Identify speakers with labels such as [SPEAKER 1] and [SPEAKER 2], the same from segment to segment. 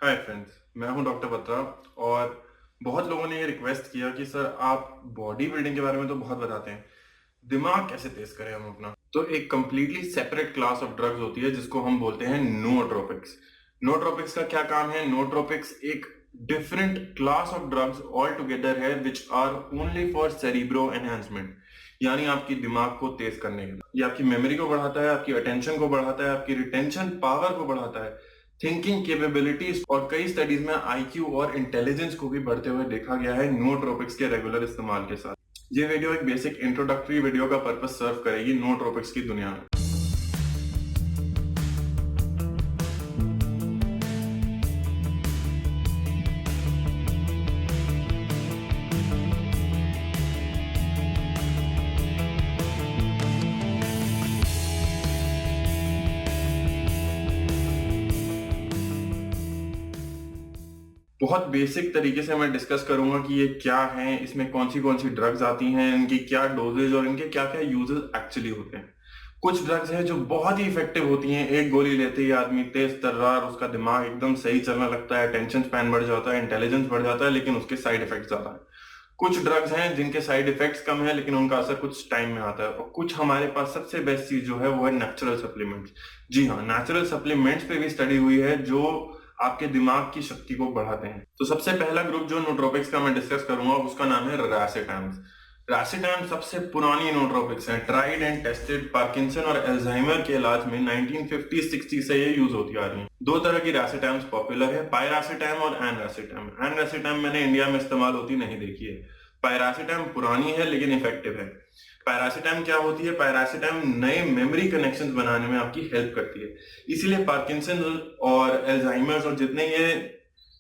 [SPEAKER 1] Hi friends, मैं हूं doctor Batra. और बहुत लोगों ने ये रिक्वेस्ट किया कि सर आप बॉडी बिल्डिंग के बारे में तो बहुत बताते हैं, दिमाग कैसे तेज करें हम अपना। तो एक completely separate class of drugs होती है जिसको हम बोलते हैं नोट्रोपिक्स। नोट्रोपिक्स का क्या काम है? नोट्रोपिक्स एक different class of drugs all together है which are only for cerebro enhancement, यानी आपकी दिमाग को तेज करने के लिए। ये आपकी मेमोरी को बढ़ाता है, आपकी अटेंशन को बढ़ाता है, आपकी रिटेंशन पावर को बढ़ाता है, थिंकिंग कैपेबिलिटीज, और कई स्टडीज में आईक्यू और इंटेलिजेंस को भी बढ़ते हुए देखा गया है नोट्रोपिक्स के रेगुलर इस्तेमाल के साथ। ये वीडियो एक बेसिक इंट्रोडक्टरी वीडियो का पर्पस सर्व करेगी नोट्रोपिक्स की दुनिया में। बहुत बेसिक तरीके से मैं डिस्कस करूंगा कि ये क्या है, इसमें कौन सी ड्रग्स आती हैं, इनकी क्या डोजेज और इनके क्या क्या यूजेस एक्चुअली होते हैं। कुछ ड्रग्स हैं जो बहुत ही इफेक्टिव होती हैं, एक गोली लेते ही आदमी तेज तर्रार, उसका दिमाग एकदम सही चलने लगता है, टेंशन स्पैन बढ़ जाता है, इंटेलिजेंस बढ़ जाता है, लेकिन उसके साइड इफेक्ट्स ज्यादा है। कुछ ड्रग्स हैं जिनके साइड इफेक्ट्स कम है लेकिन उनका असर कुछ टाइम में आता है। और कुछ हमारे पास सबसे बेस्ट चीज जो है वो है नेचुरल सप्लीमेंट्स। जी हाँ, नेचुरल सप्लीमेंट्स पे भी स्टडी हुई है जो आपके दिमाग की शक्ति को बढ़ाते हैं। तो सबसे पहला ग्रुप जो नोट्रोपिक्स का मैं डिस्कस करूंगा उसका नाम है रासेटाम्स। रासेटाम सबसे पुरानी नोट्रोपिक्स है, ट्राइड एंड टेस्टेड पार्किंसन और अल्जाइमर के इलाज में 1950-60 से ये यूज होती आ रही है। दो तरह की रासेटाम्स पॉपुलर है, पायरासेटाम और एनरासेटाम। एनरासेटाम मैंने इंडिया में इस्तेमाल होती नहीं देखी है। पायरासेटाम पुरानी है लेकिन इफेक्टिव है। पैरासिटाम क्या होती है? पैरासिटाम नए मेमोरी कनेक्शंस बनाने में आपकी हेल्प करती है। इसीलिए पार्किंसन और एल्जाइमर्स और जितने ये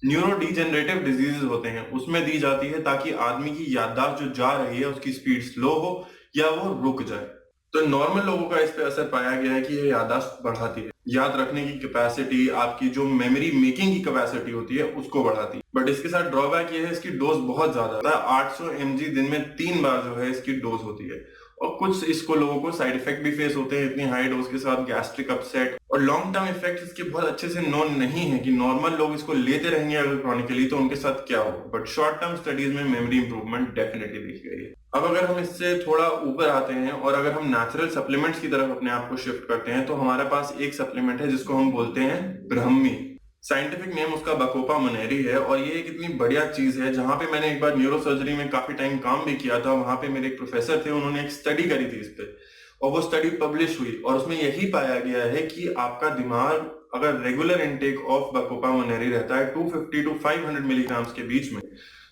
[SPEAKER 1] न्यूरो डिजेनरेटिव डिजीजेस होते हैं उसमें दी जाती है ताकि आदमी की याददाश्त जो जा रही है उसकी स्पीड स्लो हो या वो रुक जाए। तो नॉर्मल लोगों का इस पे असर पाया गया है कि ये याददाश्त बढ़ाती है, याद रखने की कैपेसिटी, आपकी जो मेमोरी मेकिंग की कैपेसिटी होती है उसको बढ़ाती है। बट इसके साथ ड्रॉबैक ये है, इसकी डोज बहुत ज्यादा है। 800 mg दिन में 3 बार जो है इसकी डोज होती है। और कुछ इसको लोगों को साइड इफेक्ट भी फेस होते हैं इतनी हाई डोज के साथ, गैस्ट्रिक अपसेट और लॉन्ग टर्म इफेक्ट इसके बहुत अच्छे से नोन नहीं है कि नॉर्मल लोग इसको लेते रहेंगे अगर क्रॉनिकली तो उनके साथ क्या हो। बट शॉर्ट टर्म स्टडीज में मेमोरी इंप्रूवमेंट डेफिनेटली देखी गई है। अब अगर हम इससे थोड़ा ऊपर आते हैं और अगर हम नेचुरल सप्लीमेंट्स की तरफ अपने आप को शिफ्ट करते हैं तो हमारे पास एक सप्लीमेंट है जिसको हम बोलते हैं ब्रह्मी। साइंटिफिक नेम उसका बकोपा मनेरी है। और ये एक इतनी बढ़िया चीज है जहां पे मैंने एक बार न्यूरो सर्जरी में काफी टाइम काम भी किया था। वहां पे मेरे एक प्रोफेसर थे, उन्होंने एक स्टडी करी थी इस पे और वो स्टडी पब्लिश हुई और उसमें यही पाया गया है कि आपका दिमाग अगर रेगुलर इनटेक ऑफ बकोपा मनेरी रहता है 250 टू 500 मिलीग्राम्स के बीच में,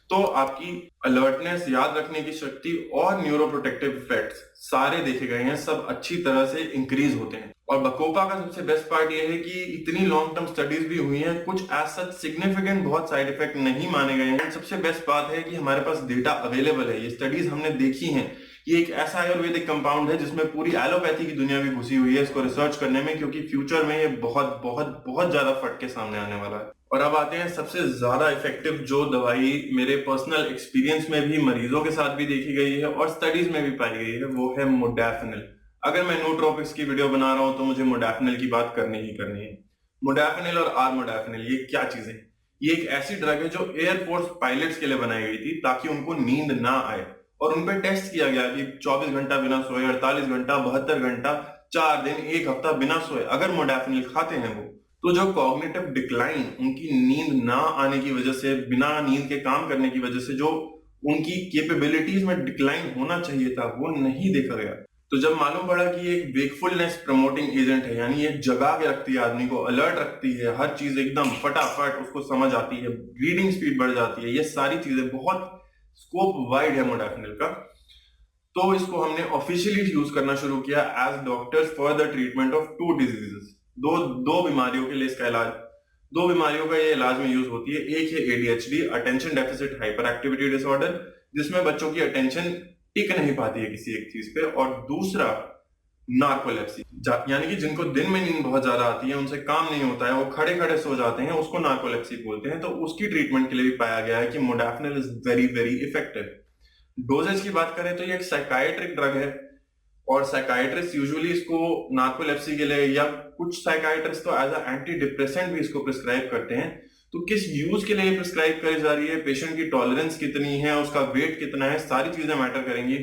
[SPEAKER 1] तो आपकी अलर्टनेस, याद रखने की शक्ति और न्यूरोप्रोटेक्टिव इफेक्ट्स सारे देखे गए हैं, सब अच्छी तरह से इंक्रीज होते हैं। और बकोपा का सबसे बेस्ट पार्ट ये है कि इतनी लॉन्ग टर्म स्टडीज भी हुई हैं, कुछ एज सच सिग्निफिकेंट बहुत साइड इफेक्ट नहीं माने गए हैं। सबसे बेस्ट बात है कि हमारे पास डेटा अवेलेबल है, ये स्टडीज हमने देखी हैं। ये एक ऐसा आयुर्वेदिक कंपाउंड है जिसमें पूरी एलोपैथी की दुनिया भी घुसी हुई है इसको रिसर्च करने में, क्योंकि फ्यूचर में ये बहुत बहुत बहुत ज्यादा फट के सामने आने वाला है। और अब आते हैं सबसे ज्यादा इफेक्टिव जो दवाई मेरे पर्सनल एक्सपीरियंस में भी, मरीजों के साथ भी देखी गई है और स्टडीज में भी पाई गई है, वो है मोडाफिनिल। अगर मैं नोट्रोपिक्स की वीडियो बना रहा हूं तो मुझे मोडाफिनिल की बात करनी ही करनी है। मोडाफिनिल और आर्मोडाफिनिल ये क्या चीजें? ये एक ऐसी ड्रग है जो एयरफोर्स पायलट्स के लिए बनाई गई थी ताकि उनको नींद ना आए। और उन पर टेस्ट किया गया कि 24 घंटा बिना सोए, 48 घंटा, 72 घंटा, 4 दिन, एक हफ्ता बिना सोए अगर मोडाफिनिल खाते हैं वो, तो जो कॉग्निटिव डिक्लाइन, उनकी नींद ना आने की वजह से, बिना नींद के काम करने की वजह से जो उनकी कैपेबिलिटीज में डिक्लाइन होना चाहिए था वो नहीं देखा गया। तो जब मालूम पड़ा कि ये एक वेकफुलनेस प्रमोटिंग एजेंट है, यानी ये जगा के रखती है, आदमी को अलर्ट रखती है, हर चीज एकदम फटाफट उसको समझ आती है, रीडिंग स्पीड बढ़ जाती है, ये सारी चीजें, बहुत स्कोप वाइड है मोडाफिनिल का। तो इसको हमने ऑफिशियली यूज करना शुरू किया as doctors for the treatment of 2 diseases. दो दो बीमारियों के लिए इसका इलाज, 2 बीमारियों का ये इलाज में यूज होती है। एक है ADHD, attention deficit hyper activity disorder, जिसमें बच्चों की अटेंशन टिक नहीं पाती है किसी एक चीज पे। और दूसरा नार्कोलेप्सी, यानी कि जिनको दिन में नींद बहुत ज्यादा आती है, उनसे काम नहीं होता है, वो खड़े खड़े सो जाते हैं, उसको नार्कोलेप्सी बोलते हैं। तो उसकी ट्रीटमेंट के लिए भी पाया गया है कि modafinil is very very effective. Doses की बात करें तो ये एक साइकाइट्रिक ड्रग है और साइकाइट्रिस्ट यूजुअली इसको नार्कोलेप्सी के लिए, या कुछ साइकाइट्रिस्ट तो एज अ एंटी डिप्रेसेंट भी इसको प्रिस्क्राइब करते हैं, तो किस यूज के लिए प्रिस्क्राइब करी जा रही है, पेशेंट की टॉलरेंस कितनी है, उसका वेट कितना है, सारी चीजें मैटर करेंगी।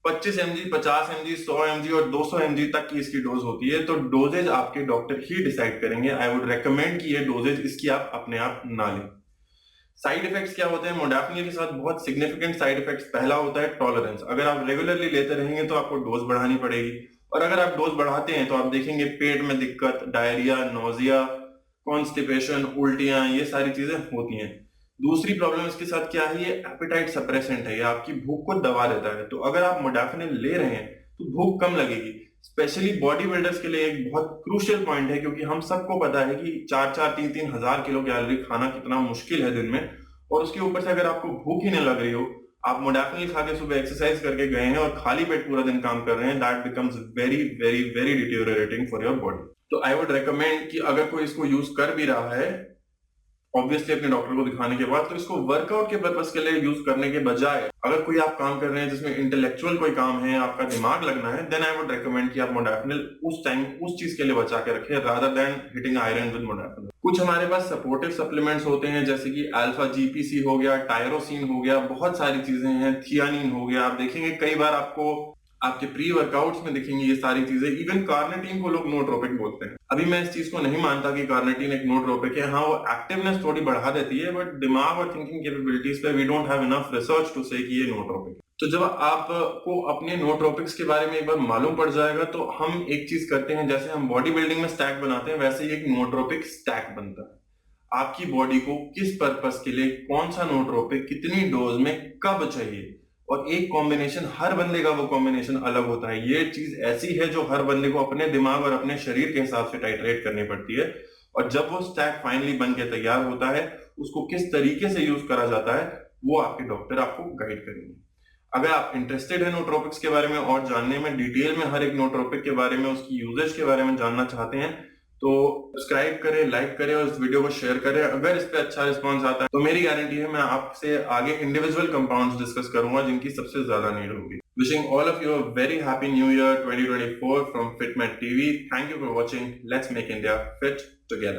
[SPEAKER 1] 25 mg, 50 mg, 100 mg और 200 mg तक की इसकी डोज होती है, तो डोजेज आपके डॉक्टर ही डिसाइड करेंगे। आई वुड रेकमेंड कि ये डोजेज इसकी आप अपने आप ना लें। साइड इफेक्ट्स क्या होते हैं मोडाफिनिल के साथ? बहुत सिग्निफिकेंट साइड इफेक्ट्स। पहला होता है टॉलरेंस। अगर आप रेगुलरली लेते रहेंगे तो आपको डोज बढ़ानी पड़ेगी, और अगर आप डोज बढ़ाते हैं तो आप देखेंगे पेट में दिक्कत, डायरिया, नोजिया, कॉन्स्टिपेशन, उल्टियां, ये सारी चीजें होती हैं। दूसरी प्रॉब्लम इसके साथ क्या है, ये एपेटाइट सप्रेसेंट है, ये आपकी भूख को दबा देता है। तो अगर आप मोडाफिनिल ले रहे हैं तो भूख कम लगेगी। स्पेशली बॉडी बिल्डर्स के लिए एक बहुत क्रूशियल पॉइंट है, क्योंकि हम सबको पता है कि 4-4, 3-3 हजार किलो कैलोरी खाना कितना मुश्किल है दिन में, और उसके ऊपर से अगर आपको भूख ही नहीं लग रही हो, आप मोडाफिनिल खा के सुबह एक्सरसाइज करके गए हैं और खाली पेट पूरा दिन काम कर रहे हैं, that becomes very very very deteriorating for your body. तो आई वुड रिकमेंड कि अगर कोई इसको यूज कर भी रहा है, ऑब्वियसली अपने डॉक्टर को दिखाने के बाद, तो इसको वर्कआउट के पर्पस के लिए यूज करने के बजाय, अगर कोई आप काम कर रहे हैं जिसमें इंटेलेक्चुअल कोई काम है, आपका दिमाग लगना है, देन आई वुड रिकमेंड कि आप मोडाफिनिल उस टाइम उस चीज के लिए बचा के रखें, rather than hitting iron with modafinil. कुछ हमारे पास सपोर्टिव सप्लीमेंट्स होते हैं, जैसे कि अल्फा जीपीसी हो गया, टायरोसिन हो गया, बहुत सारी चीजें हैं, थियानिन हो गया। आप देखेंगे कई बार आपको आपके प्री वर्कआउट्स में दिखेंगी ये सारी चीजें। इवन कार्निटीन को लोग नोट्रोपिक बोलते हैं। अभी मैं इस चीज को नहीं मानता कि कार्निटीन एक नोट्रोपिक है। हाँ, वो एक्टिवनेस थोड़ी बढ़ा देती है, बट दिमाग और थिंकिंग कैपेबिलिटीज पे we don't have enough research to say कि ये नोट्रोपिक है। तो जब आपको अपने नोट्रोपिक्स के बारे में एक बार मालूम पड़ जाएगा, तो हम एक चीज करते हैं, जैसे हम बॉडी बिल्डिंग में स्टैक बनाते हैं, वैसे ही एक नोट्रोपिक स्टैक बनता है। आपकी बॉडी को किस पर्पस के लिए कौन सा नोट्रोपिक कितनी डोज में कब चाहिए, और एक कॉम्बिनेशन, हर बंदे का वो कॉम्बिनेशन अलग होता है। ये चीज ऐसी है जो हर बंदे को अपने दिमाग और अपने शरीर के हिसाब से टाइट्रेट करनी पड़ती है, और जब वो स्टैक फाइनली बन के तैयार होता है, उसको किस तरीके से यूज करा जाता है वो आपके डॉक्टर आपको गाइड करेंगे। अगर आप इंटरेस्टेड है नोट्रोपिक्स के बारे में और जानने में, डिटेल में हर एक नोट्रोपिक के बारे में, उसकी यूजेज के बारे में जानना चाहते हैं, तो सब्सक्राइब करें, लाइक करें और इस वीडियो को शेयर करें। अगर इस पे अच्छा रिस्पांस आता है तो मेरी गारंटी है मैं आपसे आगे इंडिविजुअल कंपाउंड्स डिस्कस करूंगा जिनकी सबसे ज्यादा नीड होगी। Wishing all of you a very happy new year 2024 from Fitmate TV. Thank you for watching. Let's make India fit together.